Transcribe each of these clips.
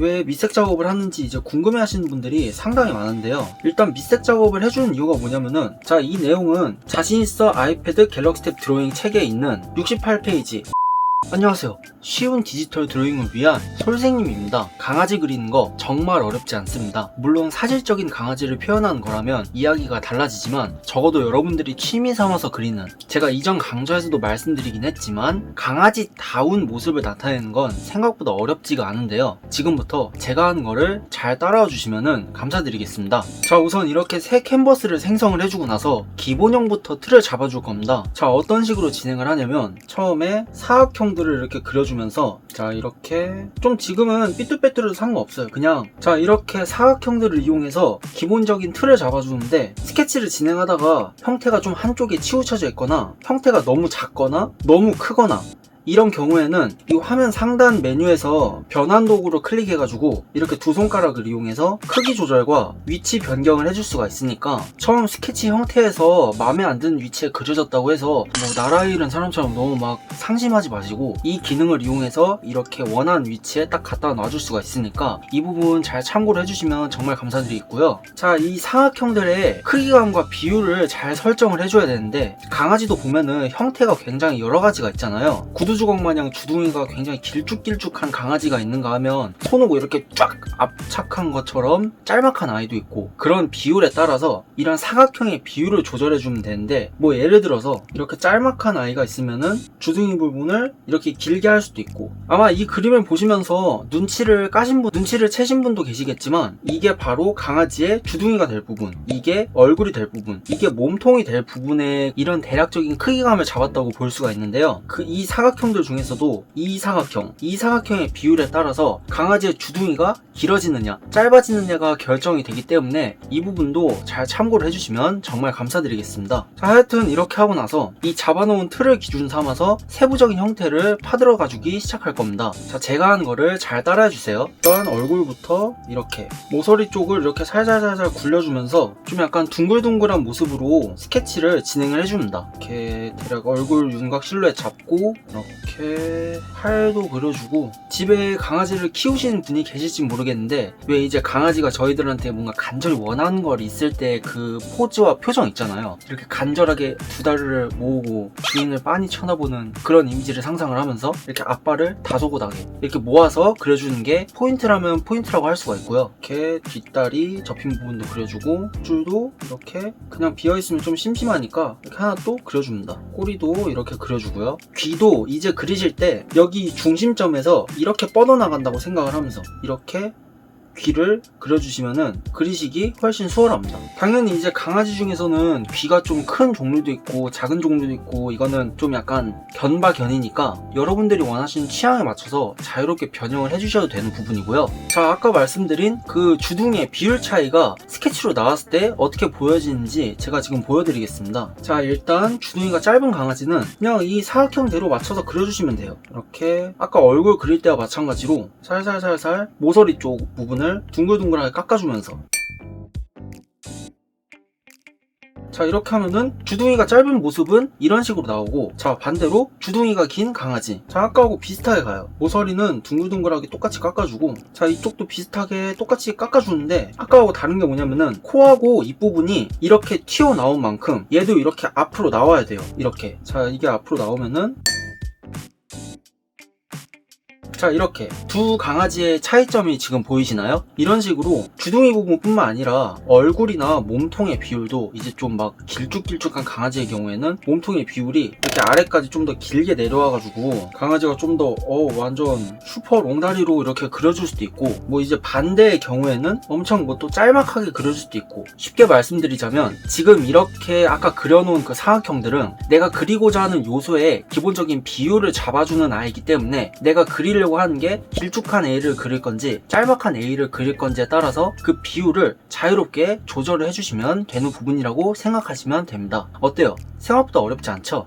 왜 밑색 작업을 하는지 이제 궁금해 하시는 분들이 상당히 많은데요. 일단 밑색 작업을 해주는 이유가 뭐냐면은, 자, 이 내용은 자신있어 아이패드 갤럭시 탭 드로잉 책에 있는 68페이지. 안녕하세요. 쉬운 디지털 드로잉을 위한 솔생님입니다. 강아지 그리는 거 정말 어렵지 않습니다. 물론 사실적인 강아지를 표현하는 거라면 이야기가 달라지지만, 적어도 여러분들이 취미 삼아서 그리는, 제가 이전 강좌에서도 말씀드리긴 했지만 강아지다운 모습을 나타내는 건 생각보다 어렵지가 않은데요. 지금부터 제가 하는 거를 잘 따라와 주시면 감사드리겠습니다. 자, 우선 이렇게 새 캔버스를 생성을 해주고 나서 기본형부터 틀을 잡아줄 겁니다. 자, 어떤 식으로 진행을 하냐면, 처음에 사각형들을 이렇게 그려주면서, 자, 이렇게 좀 지금은 삐뚤빼뚤해도 상관없어요. 그냥 자, 이렇게 사각형들을 이용해서 기본적인 틀을 잡아주는데, 스케치를 진행하다가 형태가 좀 한쪽에 치우쳐져 있거나 형태가 너무 작거나 너무 크거나 이런 경우에는 이 화면 상단 메뉴에서 변환 도구로 클릭해가지고 이렇게 두 손가락을 이용해서 크기 조절과 위치 변경을 해줄 수가 있으니까, 처음 스케치 형태에서 마음에 안 드는 위치에 그려졌다고 해서 뭐 나라 잃은 사람처럼 너무 막 상심하지 마시고, 이 기능을 이용해서 이렇게 원하는 위치에 딱 갖다 놔줄 수가 있으니까 이 부분 잘 참고를 해주시면 정말 감사드리겠고요. 자, 이 사각형들의 크기감과 비율을 잘 설정을 해줘야 되는데, 강아지도 보면은 형태가 굉장히 여러 가지가 있잖아요. 구두주걱 마냥 주둥이가 굉장히 길쭉길쭉한 강아지가 있는가 하면 손오고 이렇게 쫙 압착한 것처럼 짤막한 아이도 있고, 그런 비율에 따라서 이런 사각형의 비율을 조절해주면 되는데, 뭐 예를 들어서 이렇게 짤막한 아이가 있으면은 주둥이 부분을 이렇게 길게 할 수도 있고, 아마 이 그림을 보시면서 눈치를 채신 분도 계시겠지만, 이게 바로 강아지의 주둥이가 될 부분, 이게 얼굴이 될 부분, 이게 몸통이 될 부분에 이런 대략적인 크기감을 잡았다고 볼 수가 있는데요. 이 사각형들 중에서도 이 사각형의 비율에 따라서 강아지의 주둥이가 길어지느냐 짧아지느냐가 결정이 되기 때문에 이 부분도 잘 참고를 해주시면 정말 감사드리겠습니다. 자, 하여튼 이렇게 하고 나서 이 잡아놓은 틀을 기준 삼아서 세부적인 형태를 파들어 가주기 시작할 겁니다. 자, 제가 하는 거를 잘 따라해 주세요. 일단 얼굴부터 이렇게 모서리 쪽을 이렇게 살살살살 굴려주면서 좀 약간 둥글둥글한 모습으로 스케치를 진행을 해줍니다. 이렇게 대략 얼굴 윤곽 실루엣 잡고 이렇게 팔도 그려주고, 집에 강아지를 키우시는 분이 계실지 모르겠는데, 왜 이제 강아지가 저희들한테 뭔가 간절히 원하는 걸 있을 때 그 포즈와 표정 있잖아요. 이렇게 간절하게 두 다리를 모으고 주인을 빤히 쳐다보는 그런 이미지를 상상을 하면서 이렇게 앞발을 다소곳하게 이렇게 모아서 그려주는 게 포인트라면 포인트라고 할 수가 있고요. 이렇게 뒷다리 접힌 부분도 그려주고, 줄도 이렇게 그냥 비어있으면 좀 심심하니까 이렇게 하나 또 그려줍니다. 꼬리도 이렇게 그려주고요. 귀도 이제 그리실 때 여기 중심점에서 이렇게 뻗어나간다고 생각을 하면서 이렇게 귀를 그려주시면은 그리시기 훨씬 수월합니다. 당연히 이제 강아지 중에서는 귀가 좀 큰 종류도 있고 작은 종류도 있고, 이거는 좀 약간 견바견이니까 여러분들이 원하시는 취향에 맞춰서 자유롭게 변형을 해주셔도 되는 부분이고요. 자, 아까 말씀드린 그 주둥이의 비율 차이가 스케치로 나왔을 때 어떻게 보여지는지 제가 지금 보여드리겠습니다. 자, 일단 주둥이가 짧은 강아지는 그냥 이 사각형대로 맞춰서 그려주시면 돼요. 이렇게 아까 얼굴 그릴 때와 마찬가지로 살살살살 모서리 쪽 부분을 둥글둥글하게 깎아주면서, 자, 이렇게 하면은 주둥이가 짧은 모습은 이런 식으로 나오고, 자, 반대로 주둥이가 긴 강아지, 자, 아까하고 비슷하게 가요. 모서리는 둥글둥글하게 똑같이 깎아주고, 자, 이쪽도 비슷하게 똑같이 깎아주는데, 아까하고 다른 게 뭐냐면은 코하고 입부분이 이렇게 튀어나온 만큼 얘도 이렇게 앞으로 나와야 돼요. 이렇게, 자, 이게 앞으로 나오면은, 자, 이렇게 두 강아지의 차이점이 지금 보이시나요? 이런 식으로 주둥이 부분뿐만 아니라 얼굴이나 몸통의 비율도 이제 좀 막 길쭉길쭉한 강아지의 경우에는 몸통의 비율이 이렇게 아래까지 좀 더 길게 내려와가지고 강아지가 좀 더 완전 슈퍼 롱다리로 이렇게 그려줄 수도 있고, 뭐 이제 반대의 경우에는 엄청 뭐 또 짤막하게 그려줄 수도 있고, 쉽게 말씀드리자면 지금 이렇게 아까 그려놓은 그 사각형들은 내가 그리고자 하는 요소의 기본적인 비율을 잡아주는 아이기 때문에, 내가 그리려고 하는 게 길쭉한 A를 그릴 건지 짤막한 A를 그릴 건지에 따라서 그 비율을 자유롭게 조절을 해주시면 되는 부분이라고 생각하시면 됩니다. 어때요? 생각보다 어렵지 않죠?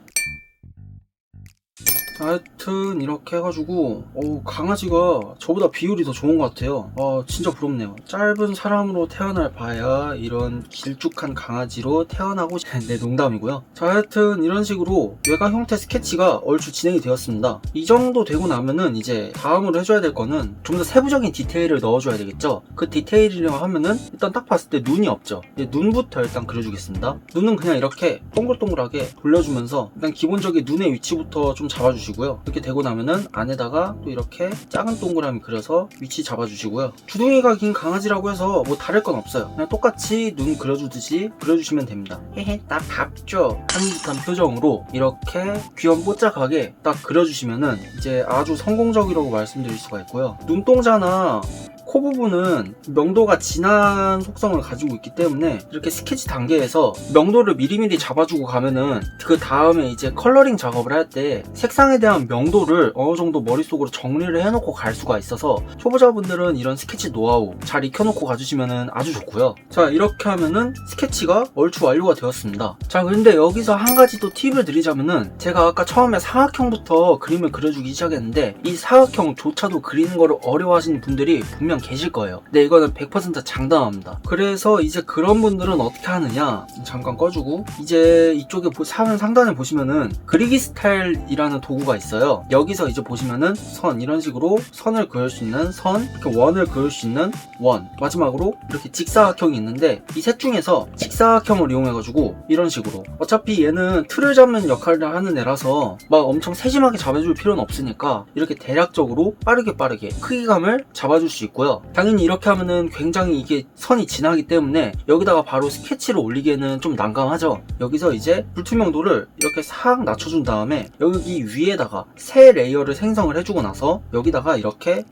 하여튼 이렇게 해가지고 강아지가 저보다 비율이 더 좋은 것 같아요. 진짜 부럽네요. 짧은 사람으로 태어날 바야 이런 길쭉한 강아지로 태어나고 네, 농담이고요. 자, 하여튼 이런 식으로 외곽 형태 스케치가 얼추 진행이 되었습니다. 이 정도 되고 나면은 이제 다음으로 해줘야 될 거는 좀 더 세부적인 디테일을 넣어줘야 되겠죠. 그 디테일이라고 하면은 일단 딱 봤을 때 눈이 없죠. 눈부터 일단 그려주겠습니다. 눈은 그냥 이렇게 동글동글하게 돌려주면서 일단 기본적인 눈의 위치부터 좀 잡아주시고요. 이렇게 되고 나면은 안에다가 또 이렇게 작은 동그라미 그려서 위치 잡아주시고요. 주둥이가 긴 강아지라고 해서 뭐 다를 건 없어요. 그냥 똑같이 눈 그려주듯이 그려주시면 됩니다. 헤헤, 딱 답죠 하는 듯한 표정으로 이렇게 귀염뽀짝하게 딱 그려주시면은 이제 아주 성공적이라고 말씀드릴 수가 있고요. 눈동자나 코 부분은 명도가 진한 속성을 가지고 있기 때문에 이렇게 스케치 단계에서 명도를 미리미리 잡아주고 가면은 그 다음에 이제 컬러링 작업을 할 때 색상에 대한 명도를 어느 정도 머릿속으로 정리를 해놓고 갈 수가 있어서 초보자분들은 이런 스케치 노하우 잘 익혀놓고 가주시면은 아주 좋고요. 자, 이렇게 하면은 스케치가 얼추 완료가 되었습니다. 자, 근데 여기서 한 가지 또 팁을 드리자면은 제가 아까 처음에 사각형부터 그림을 그려주기 시작했는데 이 사각형조차도 그리는 거를 어려워하시는 분들이 분명 계실 거예요. 근데 이거는 100% 장담합니다. 그래서 이제 그런 분들은 어떻게 하느냐, 잠깐 꺼주고 이제 이쪽에 화면 상단에 보시면은 그리기 스타일이라는 도구가 있어요. 여기서 이제 보시면은 선, 이런 식으로 선을 그을 수 있는 선, 이렇게 원을 그을 수 있는 원, 마지막으로 이렇게 직사각형이 있는데 이 셋 중에서 직사각형을 이용해가지고 이런 식으로, 어차피 얘는 틀을 잡는 역할을 하는 애라서 막 엄청 세심하게 잡아줄 필요는 없으니까 이렇게 대략적으로 빠르게 크기감을 잡아줄 수 있고요. 당연히 이렇게 하면은 굉장히 이게 선이 진하기 때문에 여기다가 바로 스케치를 올리기에는 좀 난감하죠. 여기서 이제 불투명도를 이렇게 싹 낮춰준 다음에 여기 위에다가 새 레이어를 생성을 해주고 나서 여기다가 이렇게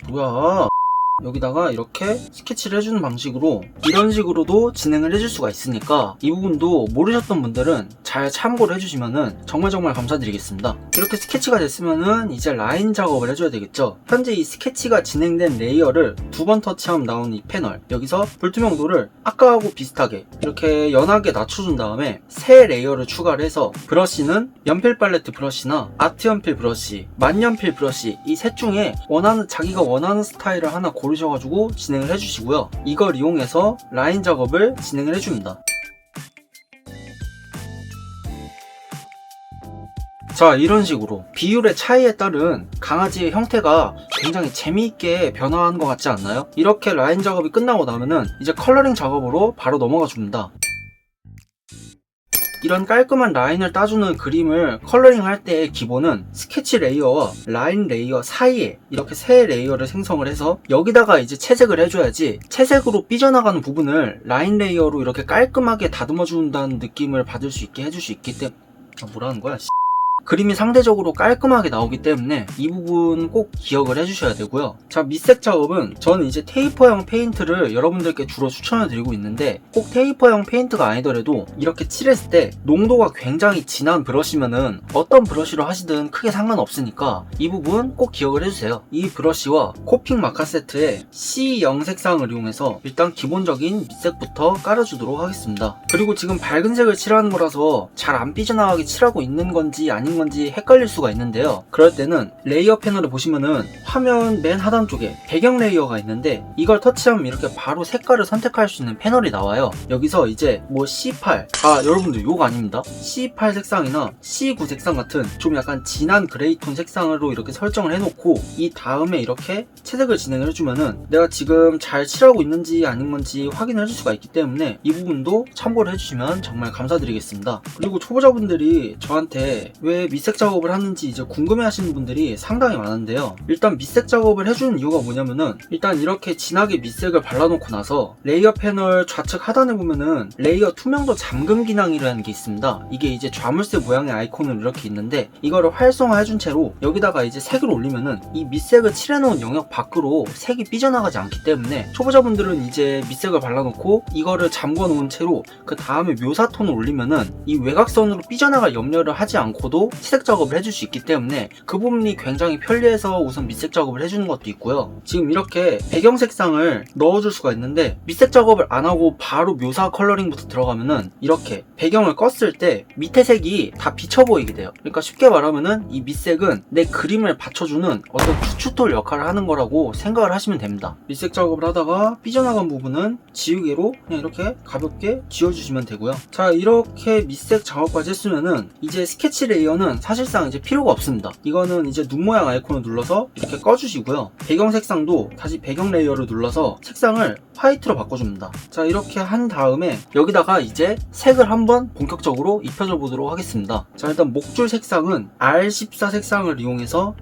여기다가 이렇게 스케치를 해주는 방식으로 이런 식으로도 진행을 해줄 수가 있으니까 이 부분도 모르셨던 분들은 잘 참고를 해주시면은 정말 감사드리겠습니다. 이렇게 스케치가 됐으면은 이제 라인 작업을 해줘야 되겠죠. 현재 이 스케치가 진행된 레이어를 두 번 터치하면 나오는 이 패널, 여기서 불투명도를 아까하고 비슷하게 이렇게 연하게 낮춰준 다음에 새 레이어를 추가를 해서 브러쉬는 연필 팔레트 브러쉬나 아트 연필 브러쉬, 만연필 브러쉬, 이 셋 중에 자기가 원하는 스타일을 하나 고르셔가지고 진행을 해주시고요. 이걸 이용해서 라인 작업을 진행을 해줍니다. 자, 이런 식으로 비율의 차이에 따른 강아지의 형태가 굉장히 재미있게 변화한 것 같지 않나요? 이렇게 라인 작업이 끝나고 나면은 이제 컬러링 작업으로 바로 넘어가 줍니다. 이런 깔끔한 라인을 따주는 그림을 컬러링 할 때의 기본은 스케치 레이어와 라인 레이어 사이에 이렇게 새 레이어를 생성을 해서 여기다가 이제 채색을 해줘야지, 채색으로 삐져나가는 부분을 라인 레이어로 이렇게 깔끔하게 다듬어 준다는 느낌을 받을 수 있게 해줄 수 있기 때문에 뭐라는 거야? 그림이 상대적으로 깔끔하게 나오기 때문에 이 부분 꼭 기억을 해주셔야 되고요. 자, 밑색 작업은 저는 이제 테이퍼형 페인트를 여러분들께 주로 추천을 드리고 있는데, 꼭 테이퍼형 페인트가 아니더라도 이렇게 칠했을 때 농도가 굉장히 진한 브러쉬면은 어떤 브러쉬로 하시든 크게 상관없으니까 이 부분 꼭 기억을 해주세요. 이 브러쉬와 코픽 마카 세트의 C0 색상을 이용해서 일단 기본적인 밑색부터 깔아주도록 하겠습니다. 그리고 지금 밝은 색을 칠하는 거라서 잘 안 삐져나가게 칠하고 있는 건지 아닌 건지 헷갈릴 수가 있는데요. 그럴 때는 레이어 패널을 보시면은 화면 맨 하단 쪽에 배경 레이어가 있는데 이걸 터치하면 이렇게 바로 색깔을 선택할 수 있는 패널이 나와요. 여기서 이제 뭐 C8, 여러분들 욕 아닙니다. C8 색상이나 C9 색상 같은 좀 약간 진한 그레이톤 색상으로 이렇게 설정을 해놓고 이 다음에 이렇게 채색을 진행을 해주면은 내가 지금 잘 칠하고 있는지 아닌 건지 확인을 해줄 수가 있기 때문에 이 부분도 참고를 해주시면 정말 감사드리겠습니다. 그리고 초보자분들이 저한테 왜 밑색 작업을 하는지 이제 궁금해 하시는 분들이 상당히 많은데요. 일단 밑색 작업을 해주는 이유가 뭐냐면은, 일단 이렇게 진하게 밑색을 발라놓고 나서 레이어 패널 좌측 하단에 보면은 레이어 투명도 잠금 기능이라는 게 있습니다. 이게 이제 좌물쇠 모양의 아이콘으로 이렇게 있는데 이거를 활성화해준 채로 여기다가 이제 색을 올리면은 이 밑색을 칠해놓은 영역 밖으로 색이 삐져나가지 않기 때문에 초보자분들은 이제 밑색을 발라놓고 이거를 잠궈 놓은 채로 그 다음에 묘사톤을 올리면은 이 외곽선으로 삐져나갈 염려를 하지 않고도 채색 작업을 해줄 수 있기 때문에 그 부분이 굉장히 편리해서 우선 밑색 작업을 해주는 것도 있고요. 지금 이렇게 배경 색상을 넣어줄 수가 있는데 밑색 작업을 안 하고 바로 묘사 컬러링부터 들어가면은 이렇게 배경을 껐을 때 밑에 색이 다 비쳐 보이게 돼요. 그러니까 쉽게 말하면은 이 밑색은 내 그림을 받쳐주는 어떤 추출돌 역할을 하는 거라고 생각을 하시면 됩니다. 밑색 작업을 하다가 삐져나간 부분은 지우개로 그냥 이렇게 가볍게 지워주시면 되고요. 자, 이렇게 밑색 작업까지 했으면은 이제 스케치 레이어는 사실상 이제 필요가 없습니다. 이거는 이제 눈 모양 아이콘을 눌러서 이렇게 꺼주시고요. 배경 색상도 다시 배경 레이어를 눌러서 색상을 화이트로 바꿔줍니다. 자, 이렇게 한 다음에 여기다가 이제 색을 한번 본격적으로 입혀줘 보도록 하겠습니다. 자, 일단 목줄 색상은 R14 색상을 이용해서,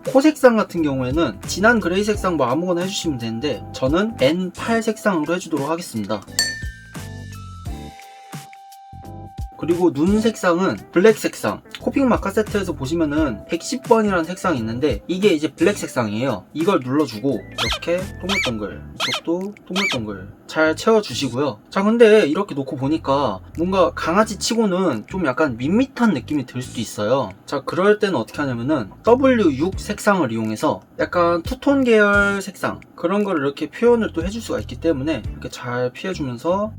코 색상 같은 경우에는 진한 그레이 색상 뭐 아무거나 해주시면 되는데 저는 N8 색상으로 해주도록 하겠습니다. 그리고 눈 색상은 블랙 색상, 코픽 마카 세트에서 보시면은 110번이라는 색상이 있는데 이게 이제 블랙 색상이에요. 이걸 눌러주고 이렇게 동글동글, 이쪽도 동글동글 잘 채워주시고요. 자, 근데 이렇게 놓고 보니까 뭔가 강아지 치고는 좀 약간 밋밋한 느낌이 들 수도 있어요. 자, 그럴 때는 어떻게 하냐면은 W6 색상을 이용해서 약간 투톤 계열 색상, 그런 거를 이렇게 표현을 또 해줄 수가 있기 때문에 이렇게 잘 피해주면서,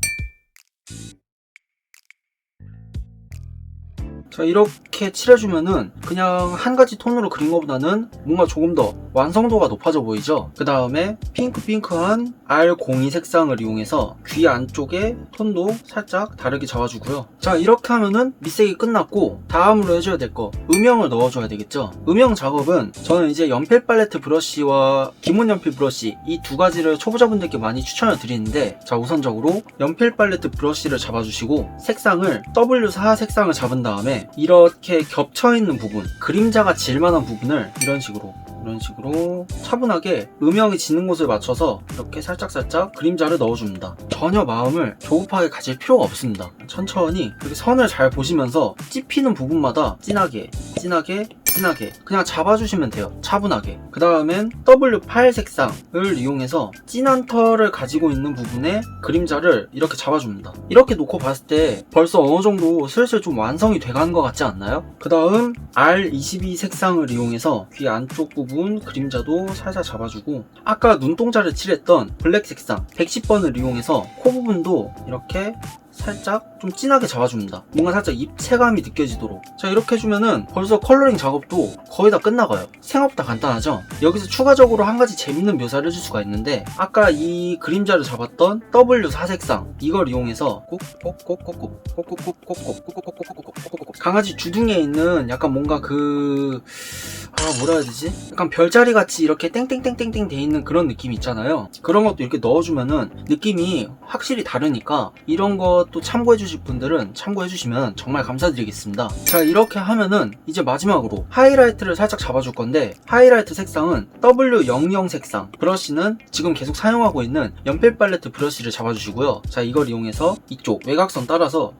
자, 이렇게 칠해주면은 그냥 한 가지 톤으로 그린 것보다는 뭔가 조금 더 완성도가 높아져 보이죠. 그 다음에 핑크한 R02 색상을 이용해서 귀 안쪽에 톤도 살짝 다르게 잡아주고요. 자, 이렇게 하면은 밑색이 끝났고 다음으로 해줘야 될 거, 음영을 넣어줘야 되겠죠. 음영 작업은 저는 이제 연필 팔레트 브러쉬와 기본 연필 브러쉬, 이 두 가지를 초보자분들께 많이 추천을 드리는데, 자, 우선적으로 연필 팔레트 브러쉬를 잡아주시고 색상을 W4 색상을 잡은 다음에 이렇게 겹쳐있는 부분, 그림자가 질 만한 부분을 이런 식으로 차분하게 음영이 지는 곳을 맞춰서 이렇게 살짝살짝 그림자를 넣어줍니다. 전혀 마음을 조급하게 가질 필요가 없습니다. 천천히 이렇게 선을 잘 보시면서 찝히는 부분마다 진하게 그냥 잡아주시면 돼요. 차분하게. 그 다음엔 W8 색상을 이용해서 진한 털을 가지고 있는 부분에 그림자를 이렇게 잡아줍니다. 이렇게 놓고 봤을 때 벌써 어느 정도 슬슬 좀 완성이 돼가는 것 같지 않나요? 그 다음 R22 색상을 이용해서 귀 안쪽 부분 그림자도 살살 잡아주고, 아까 눈동자를 칠했던 블랙 색상 110번을 이용해서 코 부분도 이렇게 살짝 좀 진하게 잡아줍니다. 뭔가 살짝 입체감이 느껴지도록. 자, 이렇게 해주면은 벌써 컬러링 작업도 거의 다 끝나가요. 생각보다 간단하죠? 여기서 추가적으로 한 가지 재밌는 묘사를 해줄 수가 있는데, 아까 이 그림자를 잡았던 W4 색상, 이걸 이용해서 강아지 주둥이에 있는 약간 뭔가 뭐라 해야 되지? 약간 별자리 같이 이렇게 땡땡땡땡땡 돼 있는 그런 느낌 있잖아요. 그런 것도 이렇게 넣어주면은 느낌이 확실히 다르니까 이런 것도 참고해 주실 분들은 참고해 주시면 정말 감사드리겠습니다. 자, 이렇게 하면은 이제 마지막으로 하이라이트를 살짝 잡아줄 건데, 하이라이트 색상은 W00 색상, 브러쉬는 지금 계속 사용하고 있는 연필 팔레트 브러쉬를 잡아주시고요. 자, 이걸 이용해서 이쪽 외곽선 따라서,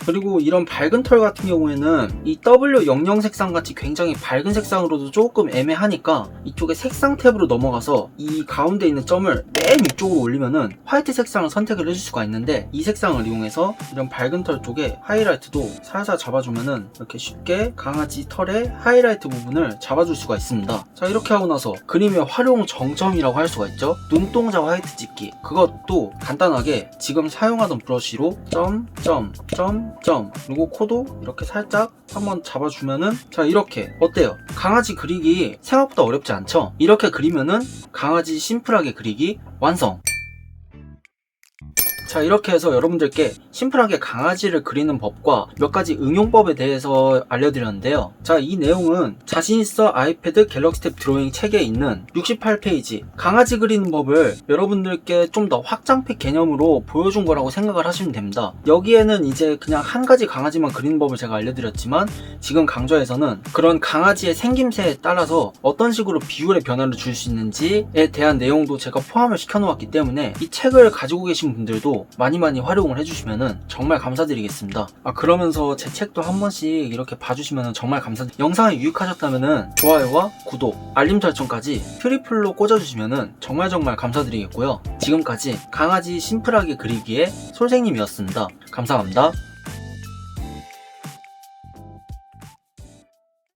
그리고 이런 밝은 털 같은 경우에는 이 W00 색상 같이 굉장히 밝은 색상으로도 조금 애매하니까 이쪽에 색상 탭으로 넘어가서 이 가운데 있는 점을 맨 위쪽으로 올리면은 화이트 색상을 선택을 해줄 수가 있는데, 이 색상을 이용해서 이런 밝은 털 쪽에 하이라이트도 살살 잡아주면은 이렇게 쉽게 강아지 털의 하이라이트 부분을 잡아줄 수가 있습니다. 자, 이렇게 하고 나서 그림의 활용 정점이라고 할 수가 있죠. 눈동자 화이트 찍기, 그것도 간단하게 지금 사용하던 브러쉬로 그리고 코도 이렇게 살짝 한번 잡아주면은, 자, 이렇게 어때요? 강아지 그리기 생각보다 어렵지 않죠? 이렇게 그리면은 강아지 심플하게 그리기 완성! 자, 이렇게 해서 여러분들께 심플하게 강아지를 그리는 법과 몇 가지 응용법에 대해서 알려드렸는데요. 자, 이 내용은 자신있어 아이패드 갤럭시 탭 드로잉 책에 있는 68페이지 강아지 그리는 법을 여러분들께 좀 더 확장팩 개념으로 보여준 거라고 생각을 하시면 됩니다. 여기에는 이제 그냥 한 가지 강아지만 그리는 법을 제가 알려드렸지만, 지금 강좌에서는 그런 강아지의 생김새에 따라서 어떤 식으로 비율의 변화를 줄 수 있는지에 대한 내용도 제가 포함을 시켜 놓았기 때문에 이 책을 가지고 계신 분들도 보시고 많이 활용을 해주시면은 정말 감사드리겠습니다. 그러면서 제 책도 한 번씩 이렇게 봐주시면은 정말 감사드립니다. 영상이 유익하셨다면은 좋아요와 구독, 알림 설정까지 트리플로 꽂아주시면은 정말 감사드리겠고요. 지금까지 강아지 심플하게 그리기의 솔생님이었습니다. 감사합니다.